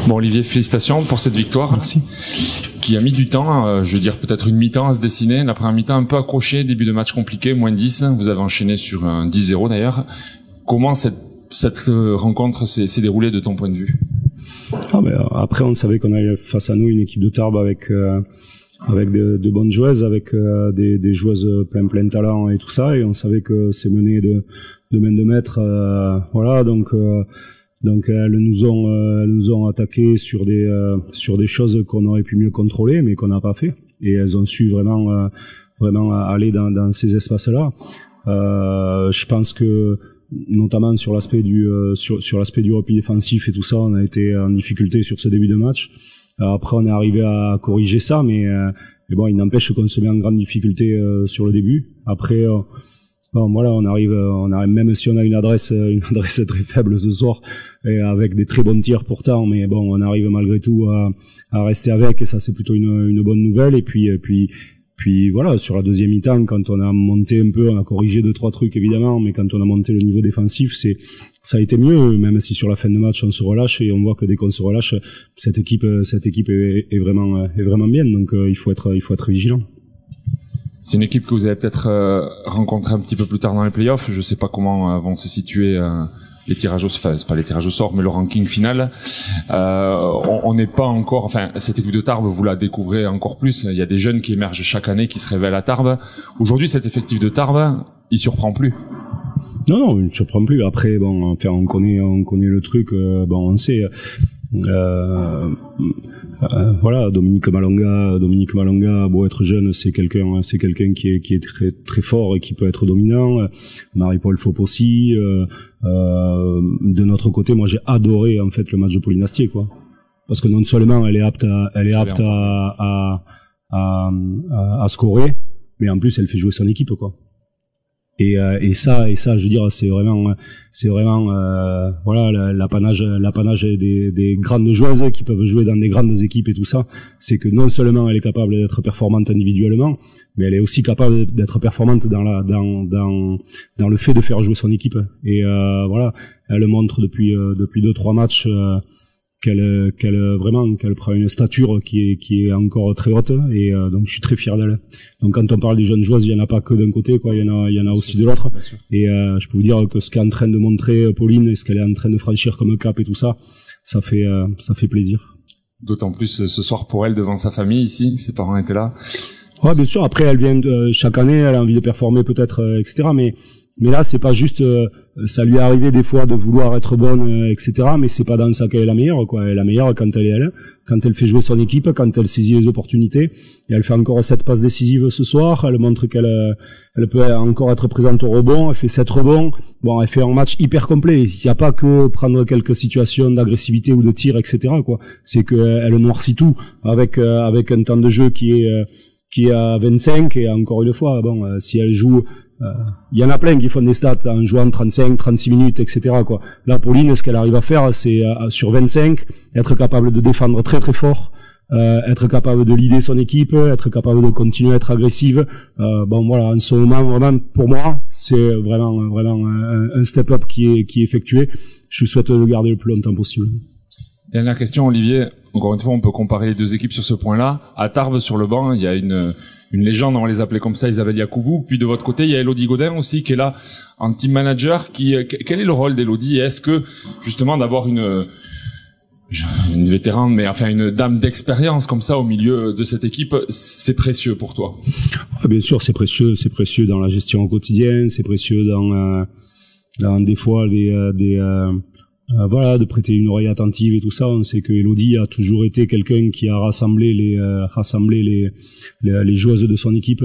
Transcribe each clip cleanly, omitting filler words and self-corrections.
Bon Olivier, félicitations pour cette victoire. Merci. Qui a mis du temps, je veux dire peut-être une mi-temps à se dessiner. La première mi-temps un peu accrochée, début de match compliqué, moins 10. Vous avez enchaîné sur un 10-0 d'ailleurs. Comment cette rencontre s'est déroulée de ton point de vue? Après, on savait qu'on avait face à nous une équipe de Tarbes avec de bonnes joueuses, avec des joueuses plein de talent et tout ça, et on savait que c'est mené de main de maître. Donc elles nous ont attaqué sur des choses qu'on aurait pu mieux contrôler, mais qu'on n'a pas fait. Et elles ont su vraiment aller dans ces espaces-là. Je pense que notamment sur l'aspect du repli défensif et tout ça, on a été en difficulté sur ce début de match. Après, on est arrivé à corriger ça, mais bon, il n'empêche qu'on se met en grande difficulté sur le début. Après, bon, voilà, on arrive même si on a une adresse très faible ce soir, et avec des très bons tirs pourtant, mais bon, on arrive malgré tout à rester avec, et ça c'est plutôt une bonne nouvelle. Et puis voilà, sur la deuxième mi-temps, quand on a monté un peu, on a corrigé 2-3 trucs évidemment, mais quand on a monté le niveau défensif, ça a été mieux, même si sur la fin de match on se relâche, et on voit que dès qu'on se relâche, cette équipe est vraiment bien, donc il faut être vigilant. C'est une équipe que vous avez peut-être rencontrée un petit peu plus tard dans les playoffs. Je sais pas comment vont se situer les tirages c'est pas les tirages au sort, mais le ranking final. On n'est pas encore, enfin, cette équipe de Tarbes, vous la découvrez encore plus. Il y a des jeunes qui émergent chaque année, qui se révèlent à Tarbes. Aujourd'hui, cet effectif de Tarbes, il surprend plus. Non, il ne surprend plus. Après, bon, enfin, on connaît le truc. Bon, on sait. Voilà, Dominique Malonga, beau être jeune, c'est quelqu'un qui est très très fort et qui peut être dominant. Marie-Paul Faup aussi. De notre côté, moi j'ai adoré en fait le match de Pauline Astier, quoi, parce que non seulement elle est apte à scorer, mais en plus elle fait jouer son équipe, quoi. Et ça, je veux dire, c'est vraiment, voilà, l'apanage des grandes joueuses qui peuvent jouer dans des grandes équipes et tout ça. C'est que non seulement elle est capable d'être performante individuellement, mais elle est aussi capable d'être performante dans le fait de faire jouer son équipe. Et voilà, elle montre depuis 2-3 matchs qu'elle prend une stature qui est encore très haute, et donc je suis très fier d'elle. Donc quand on parle des jeunes joueuses, il y en a pas que d'un côté, quoi, il y en a aussi de l'autre. Et je peux vous dire que ce qu'est en train de montrer Pauline, et ce qu'elle est en train de franchir comme cap et tout ça, ça fait plaisir. D'autant plus ce soir pour elle devant sa famille ici, ses parents étaient là. Ouais, bien sûr. Après, elle vient chaque année, elle a envie de performer peut-être, etc. Mais là, c'est pas juste, ça lui est arrivé des fois de vouloir être bonne, etc. Mais c'est pas dans ça qu'elle est la meilleure, quoi. Elle est la meilleure quand elle est elle, quand elle fait jouer son équipe, quand elle saisit les opportunités. Et elle fait encore 7 passes décisives ce soir. Elle montre qu'elle peut encore être présente au rebond. Elle fait 7 rebonds. Bon, elle fait un match hyper complet. Il n'y a pas que prendre quelques situations d'agressivité ou de tir, etc., quoi. C'est que elle noircit tout avec un temps de jeu qui est à 25, et encore une fois, bon, si elle joue, il y en a plein qui font des stats en jouant 35, 36 minutes, etc., quoi. Là, Pauline, ce qu'elle arrive à faire, c'est sur 25, être capable de défendre très très fort, être capable de leader son équipe, être capable de continuer à être agressive. Bon, voilà, en ce moment, vraiment, pour moi, c'est vraiment un step-up qui est effectué. Je souhaite le garder le plus longtemps possible. Dernière question, Olivier. Encore une fois, on peut comparer les deux équipes sur ce point-là. À Tarbes, sur le banc, il y a une légende, on va les appeler comme ça, Isabelle Yacoubou. Puis de votre côté, il y a Elodie Godin aussi, qui est là en team manager. Quel est le rôle d'Elodie? Est-ce que, justement, d'avoir une vétérane, mais enfin une dame d'expérience comme ça au milieu de cette équipe, c'est précieux pour toi? Ah, bien sûr, c'est précieux dans la gestion au quotidien, c'est précieux dans des fois voilà, de prêter une oreille attentive et tout ça. On sait que Elodie a toujours été quelqu'un qui a rassemblé les joueuses de son équipe.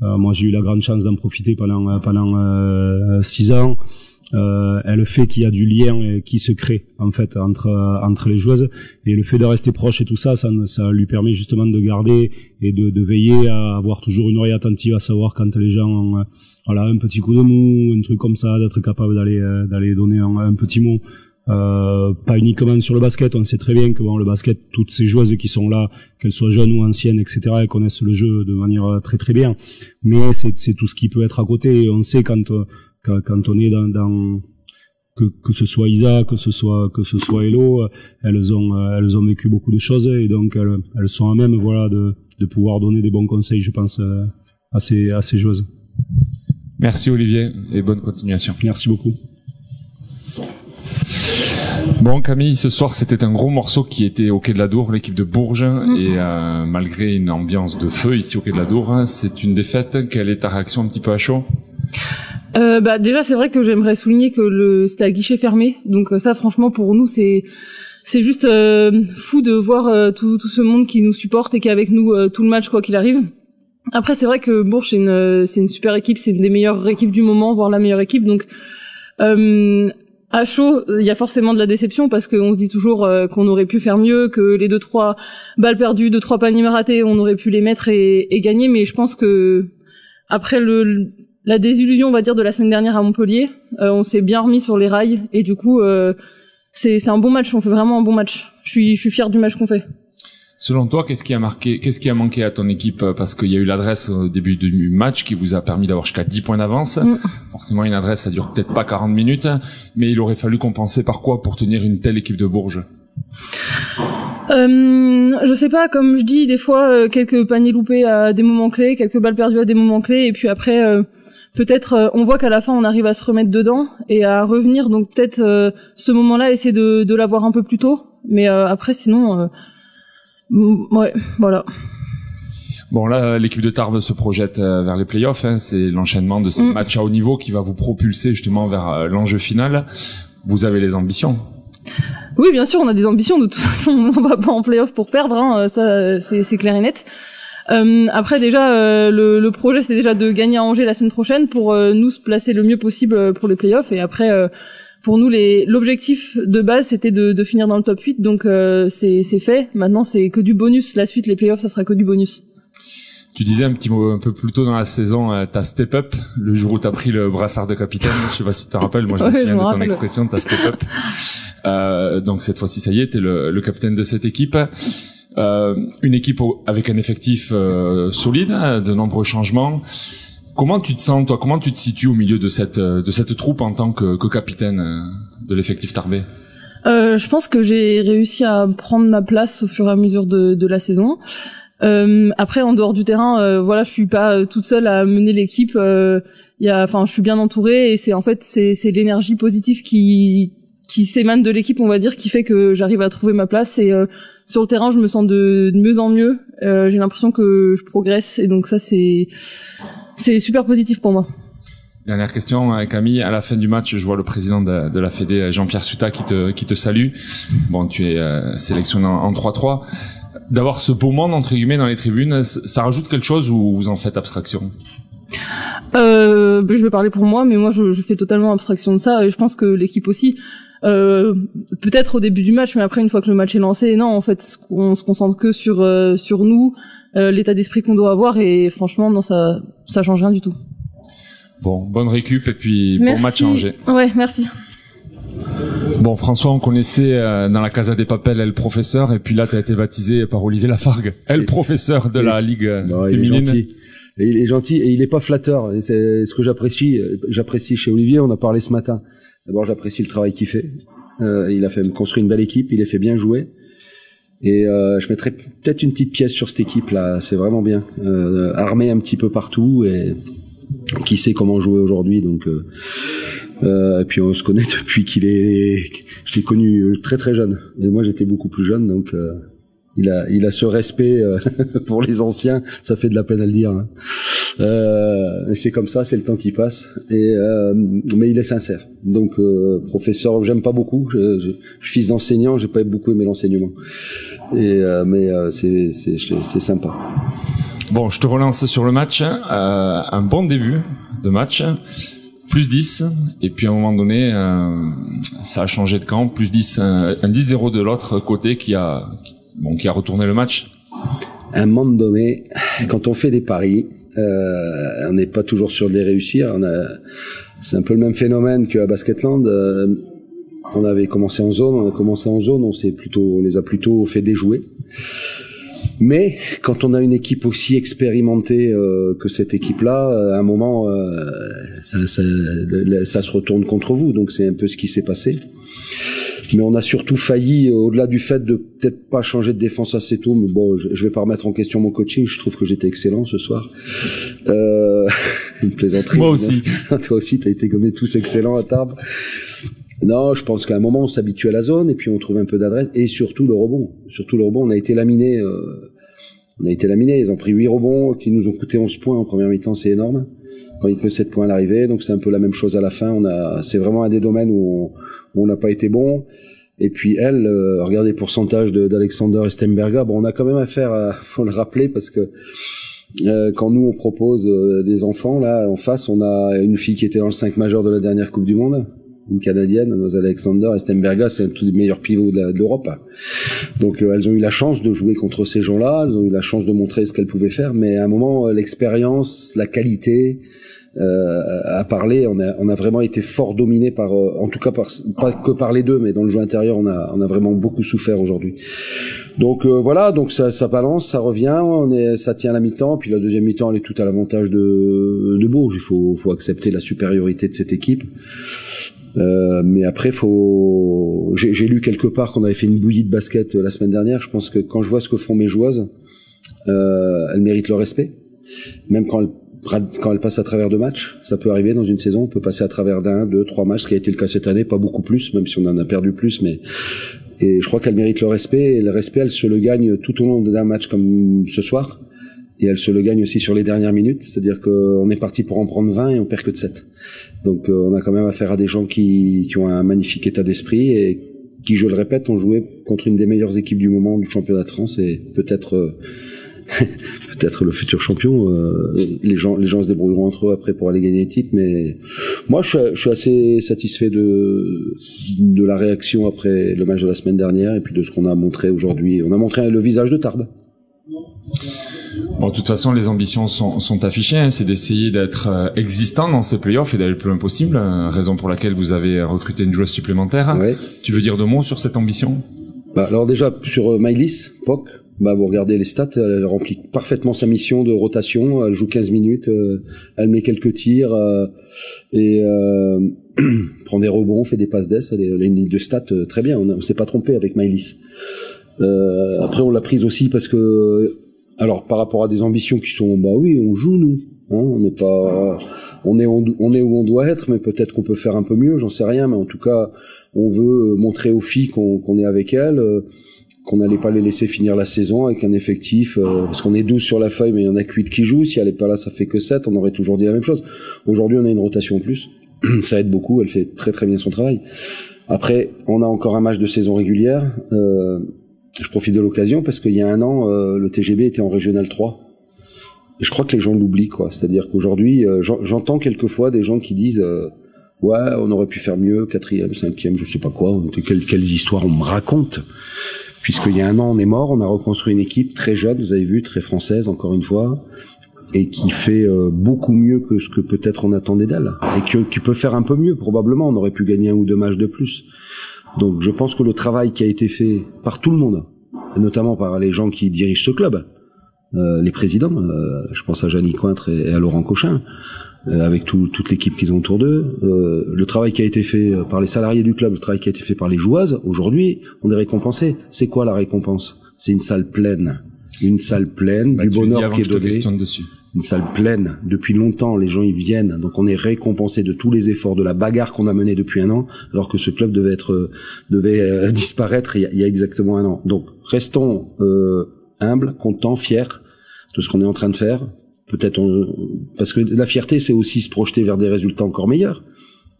Moi, j'ai eu la grande chance d'en profiter pendant 6 ans. Elle fait qu'il y a du lien qui se crée en fait entre les joueuses, et le fait de rester proche et tout ça, ça lui permet justement de garder et de veiller à avoir toujours une oreille attentive, à savoir quand les gens ont voilà, un petit coup de mou, un truc comme ça, d'être capable d'aller donner un petit mot. Pas uniquement sur le basket, on sait très bien que bon, le basket, toutes ces joueuses qui sont là, qu'elles soient jeunes ou anciennes, etc., elles connaissent le jeu de manière très très bien, mais c'est tout ce qui peut être à côté. Et on sait quand on est que ce soit Isa, que ce soit Hello, elles ont vécu beaucoup de choses et donc elles sont à même, voilà, de pouvoir donner des bons conseils, je pense, à ces joueuses. Merci Olivier et bonne continuation. Merci beaucoup. Bon Camille, ce soir c'était un gros morceau qui était au Quai de la Dour, l'équipe de Bourges, et malgré une ambiance de feu ici au Quai de la Dour, c'est une défaite. Quelle est ta réaction un petit peu à chaud? Déjà c'est vrai que j'aimerais souligner que c'était à guichet fermé, donc ça franchement pour nous c'est juste fou de voir tout ce monde qui nous supporte et qui est avec nous tout le match quoi qu'il arrive. Après c'est vrai que Bourges c'est une super équipe, c'est une des meilleures équipes du moment, voire la meilleure équipe, donc à chaud, il y a forcément de la déception parce qu'on se dit toujours qu'on aurait pu faire mieux, que les 2-3 balles perdues, 2-3 paniers ratés, on aurait pu les mettre et gagner, mais je pense que après la désillusion, on va dire, de la semaine dernière à Montpellier, on s'est bien remis sur les rails et du coup c'est un bon match, on fait vraiment un bon match. Je suis fier du match qu'on fait. Selon toi, qu'est-ce qui a manqué à ton équipe? Parce qu'il y a eu l'adresse au début du match qui vous a permis d'avoir jusqu'à 10 points d'avance. Forcément, une adresse, ça dure peut-être pas 40 minutes, mais il aurait fallu compenser par quoi pour tenir une telle équipe de Bourges? Je sais pas, comme je dis, des fois, quelques paniers loupés à des moments clés, quelques balles perdues à des moments clés, et puis après, peut-être, on voit qu'à la fin, on arrive à se remettre dedans et à revenir, donc peut-être ce moment-là, essayer de l'avoir un peu plus tôt, mais après, sinon... ouais, voilà. Bon là, l'équipe de Tarbes se projette vers les playoffs. C'est l'enchaînement de ces matchs à haut niveau qui va vous propulser justement vers l'enjeu final. Vous avez les ambitions? Oui, bien sûr, on a des ambitions. De toute façon, on va pas en playoff pour perdre. Ça, c'est clair et net. Après, déjà, le projet, c'est déjà de gagner à Angers la semaine prochaine pour nous se placer le mieux possible pour les playoffs. Et après. Pour nous, l'objectif de base, c'était de finir dans le top 8, donc c'est fait. Maintenant, c'est que du bonus. La suite, les playoffs, ça sera que du bonus. Tu disais un peu plus tôt dans la saison, t'as step up le jour où t'as pris le brassard de capitaine. Je sais pas si tu te rappelles. Moi, je me souviens de ton expression, t'as step up. Donc cette fois-ci, ça y est, t'es le capitaine de cette équipe. Une équipe avec un effectif solide, de nombreux changements. Comment tu te sens, toi? Comment tu te situes au milieu de cette troupe en tant que capitaine de l'effectif tarbais? Je pense que j'ai réussi à prendre ma place au fur et à mesure de la saison. Après, en dehors du terrain, voilà, je suis pas toute seule à mener l'équipe. Je suis bien entourée et c'est l'énergie positive qui s'émane de l'équipe, on va dire, qui fait que j'arrive à trouver ma place. Et sur le terrain, je me sens de mieux en mieux. J'ai l'impression que je progresse et donc ça c'est super positif pour moi. Dernière question, Camille. À la fin du match, je vois le président de la Fédé, Jean-Pierre Suta, qui te salue. Bon, tu es sélectionné en 3-3. D'avoir ce beau monde, entre guillemets, dans les tribunes, ça rajoute quelque chose ou vous en faites abstraction? Je vais parler pour moi, mais moi, je fais totalement abstraction de ça. Et je pense que l'équipe aussi. Peut-être au début du match, mais après, une fois que le match est lancé, non, en fait, on se concentre que sur nous, l'état d'esprit qu'on doit avoir, et franchement, non, ça change rien du tout. Bon, bonne récup, et puis merci. Bon match à Angers. Ouais, merci. Bon, François, on connaissait dans la Casa des Papel El Professeur, et puis là, t'as été baptisé par Olivier Lafargue, El Professeur de la Ligue féminine. Il est gentil et il est pas flatteur. Et c'est ce que j'apprécie chez Olivier. On a parlé ce matin. D'abord, j'apprécie le travail qu'il fait. Il a fait me construire une belle équipe. Il les fait bien jouer. Et je mettrais peut-être une petite pièce sur cette équipe-là. C'est vraiment bien. Armé un petit peu partout et qui sait comment jouer aujourd'hui. Donc, et puis on se connaît depuis je l'ai connu très très jeune. Et moi, j'étais beaucoup plus jeune. Donc, il a ce respect pour les anciens. Ça fait de la peine à le dire. Hein. C'est comme ça, c'est le temps qui passe. Mais il est sincère. Donc, professeur, j'aime pas beaucoup. Je suis fils d'enseignant, j'ai pas beaucoup aimé l'enseignement. Mais c'est sympa. Bon, je te relance sur le match. Un bon début de match. Plus 10. Et puis à un moment donné, ça a changé de camp. Plus 10, un 10-0 de l'autre côté qui a retourné le match. À un moment donné, quand on fait des paris, on n'est pas toujours sûr de les réussir. C'est un peu le même phénomène qu'à Basketland. On avait commencé en zone, on les a plutôt fait déjouer. Mais quand on a une équipe aussi expérimentée que cette équipe-là, à un moment, ça se retourne contre vous. Donc c'est un peu ce qui s'est passé. Mais on a surtout failli, au-delà du fait de peut-être pas changer de défense assez tôt, mais bon, je vais pas remettre en question mon coaching, je trouve que j'étais excellent ce soir. Une plaisanterie. Moi aussi. Toi aussi, t'as été comme nous tous excellents à Tarbes. Non, je pense qu'à un moment, on s'habitue à la zone, et puis on trouve un peu d'adresse, et surtout le rebond. Surtout le rebond, on a été laminé, ils ont pris 8 rebonds, qui nous ont coûté 11 points en première mi-temps, c'est énorme. Quand il n'y a que 7 points à l'arrivée, donc c'est un peu la même chose à la fin. C'est vraiment un des domaines où on n'a pas été bon. Et puis regardez le pourcentage d'Alexander et Stemberga. Bon, on a quand même affaire faut le rappeler, parce que quand nous on propose des enfants, là en face, on a une fille qui était dans le 5 majeur de la dernière Coupe du Monde, une Canadienne, Alexander et Stemberga, c'est un tous les meilleurs pivots de l'Europe. Donc elles ont eu la chance de jouer contre ces gens-là, elles ont eu la chance de montrer ce qu'elles pouvaient faire, mais à un moment, l'expérience, la qualité à parler, on a vraiment été fort dominé par, en tout cas pas que par les deux, mais dans le jeu intérieur, on a vraiment beaucoup souffert aujourd'hui. Donc voilà, donc ça balance, ça revient, ça tient à la mi-temps, puis la deuxième mi-temps, elle est tout à l'avantage de Bourges. Il faut accepter la supériorité de cette équipe. Mais après, j'ai lu quelque part qu'on avait fait une bouillie de basket la semaine dernière. Je pense que quand je vois ce que font mes joueuses, elles méritent le respect, même quand elles passent à travers 2 matchs. Ça peut arriver dans une saison, on peut passer à travers d'1, 2, 3 matchs, ce qui a été le cas cette année, pas beaucoup plus, même si on en a perdu plus, et je crois qu'elle mérite le respect, et le respect, elle se le gagne tout au long d'un match comme ce soir, et elle se le gagne aussi sur les dernières minutes, c'est-à-dire qu'on est parti pour en prendre 20 et on perd que de 7. Donc on a quand même affaire à des gens qui ont un magnifique état d'esprit, et qui, je le répète, ont joué contre une des meilleures équipes du moment du championnat de France, et peut-être le futur champion. Les gens se débrouilleront entre eux après pour aller gagner les titres, mais moi je suis assez satisfait de la réaction après le match de la semaine dernière, et puis de ce qu'on a montré aujourd'hui. On a montré le visage de Tarbes. Bon, de toute façon, les ambitions sont affichées, hein, c'est d'essayer d'être existant dans ces playoffs et d'aller le plus loin possible, raison pour laquelle vous avez recruté une joueuse supplémentaire. Ouais. Tu veux dire 2 mots sur cette ambition? Alors déjà, sur Maëlys Poc, vous regardez les stats, elle remplit parfaitement sa mission de rotation, elle joue 15 minutes, elle met quelques tirs, et prend des rebonds, fait des passes d'ess, elle a une ligne de stats très bien, on s'est pas trompé avec Maëlys. Après on l'a prise aussi parce que, alors par rapport à des ambitions qui sont, oui, on joue nous, hein, on n'est pas, on est où on doit être, mais peut-être qu'on peut faire un peu mieux, j'en sais rien, mais en tout cas on veut montrer aux filles qu'on est avec elles, qu'on n'allait pas les laisser finir la saison avec un effectif, parce qu'on est 12 sur la feuille, mais il y en a que 8 qui jouent. Si elle est pas là, ça fait que 7. On aurait toujours dit la même chose. Aujourd'hui, on a une rotation en plus. Ça aide beaucoup. Elle fait très très bien son travail. Après, on a encore un match de saison régulière. Je profite de l'occasion parce qu'il y a 1 an, le TGB était en Régional 3. Et je crois que les gens l'oublient, quoi. C'est-à-dire qu'aujourd'hui, j'entends quelquefois des gens qui disent ouais, on aurait pu faire mieux, 4e, 5e, je sais pas quoi. Quelles histoires on me raconte. Puisqu'il y a 1 an, on est mort, on a reconstruit une équipe très jeune, vous avez vu, très française, encore une fois, et qui fait beaucoup mieux que ce que peut-être on attendait d'elle, et qui peut faire un peu mieux, probablement. On aurait pu gagner 1 ou 2 matchs de plus. Donc je pense que le travail qui a été fait par tout le monde, et notamment par les gens qui dirigent ce club, les présidents, je pense à Jeannie Cointre et à Laurent Cochin, avec toute l'équipe qu'ils ont autour d'eux, le travail qui a été fait par les salariés du club, le travail qui a été fait par les joueuses, aujourd'hui, on est récompensé. C'est quoi la récompense? C'est une salle pleine. Une salle pleine, du bonheur qui est donné. Une salle pleine. Depuis longtemps, les gens y viennent. Donc on est récompensé de tous les efforts, de la bagarre qu'on a menée depuis 1 an, alors que ce club devait disparaître il y a exactement 1 an. Donc restons humbles, contents, fiers de ce qu'on est en train de faire. Peut-être parce que la fierté, c'est aussi se projeter vers des résultats encore meilleurs.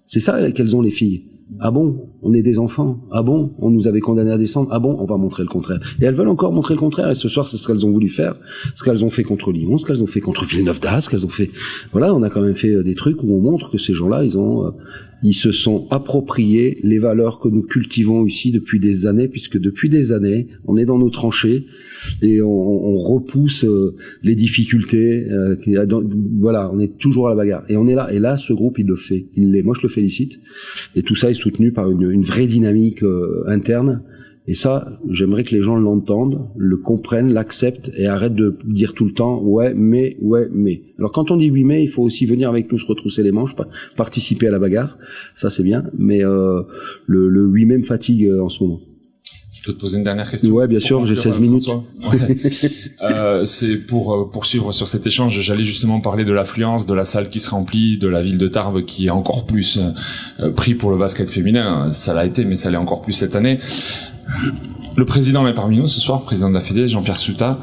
C'est ça qu'elles ont, les filles. Ah bon, on est des enfants. Ah bon, on nous avait condamnés à descendre. Ah bon, on va montrer le contraire. Et elles veulent encore montrer le contraire. Et ce soir, c'est ce qu'elles ont voulu faire. Ce qu'elles ont fait contre Lyon, ce qu'elles ont fait contre Villeneuve d'Ascq, ce qu'elles ont fait. Voilà, on a quand même fait des trucs où on montre que ces gens-là, ils se sont appropriés les valeurs que nous cultivons ici depuis des années, puisque depuis des années, on est dans nos tranchées et on repousse les difficultés. Voilà, on est toujours à la bagarre. Et on est là. Et là, ce groupe, il le fait. Moi, je le félicite. Et tout ça est soutenu par une vraie dynamique interne. Et ça, j'aimerais que les gens l'entendent, le comprennent, l'acceptent et arrêtent de dire tout le temps ouais mais. Alors quand on dit oui mais, il faut aussi venir avec nous se retrousser les manches, participer à la bagarre, ça c'est bien, mais le oui mais me fatigue en ce moment. Je peux te poser une dernière question? Ouais, bien sûr, j'ai 16 minutes. Ouais. C'est pour poursuivre sur cet échange, j'allais justement parler de l'affluence, de la salle qui se remplit, de la ville de Tarbes qui est encore plus pris pour le basket féminin. Ça l'a été, mais ça l'est encore plus cette année. Le président est parmi nous ce soir, président de la Fédé, Jean-Pierre Suta.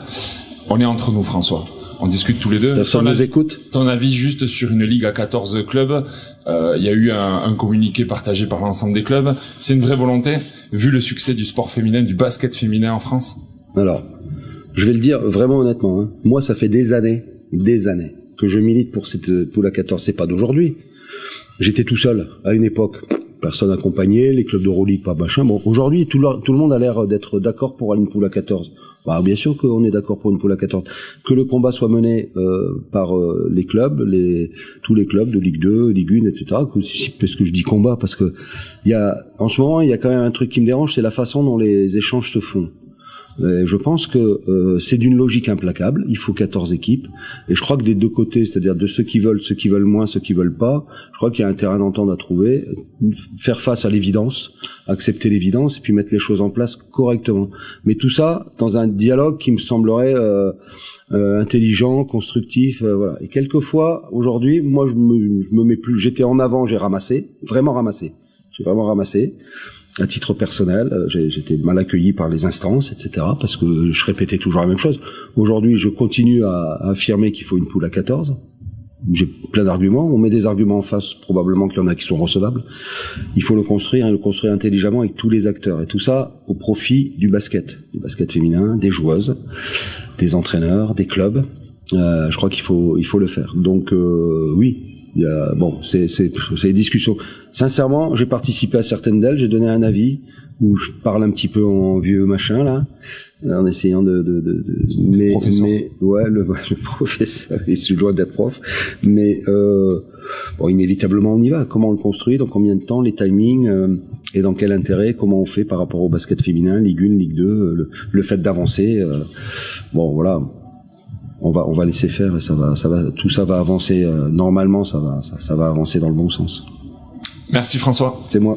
On est entre nous, François. On discute tous les deux. Personne nous écoute. Ton avis juste sur une ligue à 14 clubs. Il y a eu un communiqué partagé par l'ensemble des clubs. C'est une vraie volonté, vu le succès du sport féminin, du basket féminin en France? Alors, je vais le dire vraiment honnêtement. Hein. Moi, ça fait des années que je milite pour cette poule à 14. C'est pas d'aujourd'hui. J'étais tout seul à une époque. Personne accompagné, les clubs d'Euroleague, pas machin. Bon, aujourd'hui, tout le monde a l'air d'être d'accord pour une poule à 14. Bah, bien sûr qu'on est d'accord pour une poule à 14. Que le combat soit mené par les clubs, tous les clubs de Ligue 2, Ligue 1, etc. Parce que je dis combat, parce que en ce moment, il y a quand même un truc qui me dérange, c'est la façon dont les échanges se font. Je pense que c'est d'une logique implacable. Il faut 14 équipes. Et je crois que des deux côtés, c'est-à-dire de ceux qui veulent moins, ceux qui veulent pas, je crois qu'il y a un terrain d'entente à trouver. Faire face à l'évidence, accepter l'évidence, et puis mettre les choses en place correctement. Mais tout ça dans un dialogue qui me semblerait intelligent, constructif, voilà. Et quelquefois, aujourd'hui, moi, je me mets plus. J'étais en avant, j'ai vraiment ramassé. À titre personnel, j'étais mal accueilli par les instances, etc., parce que je répétais toujours la même chose. Aujourd'hui, je continue à affirmer qu'il faut une poule à 14. J'ai plein d'arguments. On met des arguments en face, probablement qu'il y en a qui sont recevables. Il faut le construire, et le construire intelligemment avec tous les acteurs. Et tout ça au profit du basket féminin, des joueuses, des entraîneurs, des clubs. Je crois qu'il faut le faire. Donc, oui. C'est des discussions. Sincèrement, j'ai participé à certaines d'elles, j'ai donné un avis où je parle un petit peu en vieux machin là, en essayant mais ouais, le professeur, je suis loin d'être prof, mais inévitablement on y va. Comment on le construit, dans combien de temps, les timings et dans quel intérêt, comment on fait par rapport au basket féminin, Ligue 1, Ligue 2, le fait d'avancer. Voilà. On va laisser faire et tout ça va avancer normalement, ça va avancer dans le bon sens. Merci François. C'est moi.